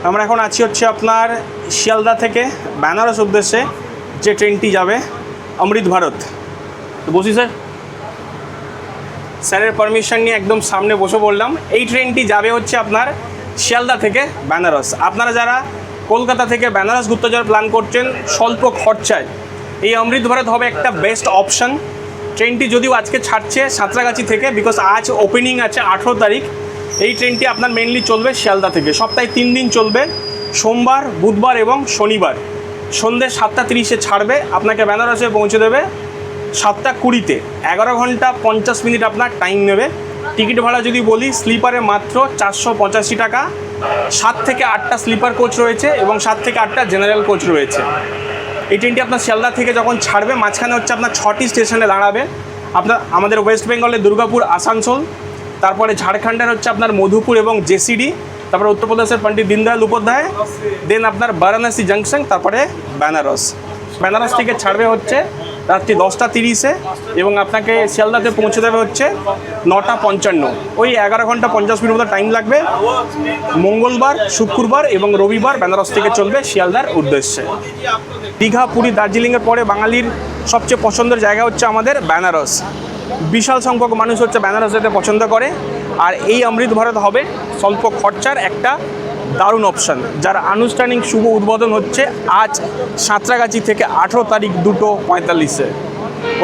আমরা এখন আছি হচ্ছে আপনার শিয়ালদা থেকে বেনারস উদ্দেশ্যে যে ট্রেনটি যাবে অমৃত ভারত। তো বসি স্যার, স্যারের পারমিশন নিয়ে একদম সামনে বসে পড়লাম। এই ট্রেনটি যাবে হচ্ছে আপনার শিয়ালদা থেকে বেনারস। আপনারা যারা কলকাতা থেকে বেনারস ঘুরতে যাওয়ার প্ল্যান করছেন স্বল্প খরচায়, এই অমৃত ভারত হবে একটা বেস্ট অপশান। ট্রেনটি যদিও আজকে ছাড়ছে সাঁতরাগাছি থেকে, বিকজ আজ ওপেনিং আছে 18 তারিখ। এই ট্রেনটি আপনার মেনলি চলবে শিয়ালদা থেকে, সপ্তাহে 3 দিন চলবে, সোমবার, বুধবার এবং শনিবার। সন্ধ্যে 7:30 ছাড়বে, আপনাকে বেনারসে পৌঁছে দেবে 7:20-তে। 11 ঘন্টা 50 মিনিট আপনার টাইম নেবে। টিকিট ভাড়া যদি বলি, স্লিপারে মাত্র 485 টাকা। 7 থেকে 8টা স্লিপার কোচ রয়েছে এবং 7 থেকে 8টা জেনারেল কোচ রয়েছে। এই ট্রেনটি আপনার শিয়ালদা থেকে যখন ছাড়বে, মাঝখানে হচ্ছে আপনার 6টি স্টেশনে দাঁড়াবে। আপনার আমাদের ওয়েস্ট বেঙ্গলের দুর্গাপুর, আসানসোল, তারপরে ঝাড়খণ্ডের হচ্ছে আপনার মধুপুর এবং জেসিডি, তারপরে উত্তরপ্রদেশের পণ্ডিত দীনদয়াল উপাধ্যায়, দেন আপনার বারাণসী জাংশন, তারপরে বেনারস। বেনারস থেকে ছাড়বে হচ্ছে রাত্রি 10:30-এ এবং আপনাকে শিয়ালদাতে পৌঁছে দেবে হচ্ছে 9:55। ওই 11 ঘন্টা 50 মিনিট মতো টাইম লাগবে। মঙ্গলবার, শুক্রবার এবং রবিবার বেনারস থেকে চলবে শিয়ালদার উদ্দেশ্যে। দীঘা, পুরী, দার্জিলিংয়ের পরে বাঙালির সবচেয়ে পছন্দের জায়গা হচ্ছে আমাদের বেনারস। বিশাল সংখ্যক মানুষ হচ্ছে বেনারস যেতে পছন্দ করে। আর এই অমৃত ভারত হবে স্বল্প খরচার একটা দারুণ অপশান, যার আনুষ্ঠানিক শুভ উদ্বোধন হচ্ছে আজ সাঁতরাগাছি থেকে 18 তারিখ 2:45-এ।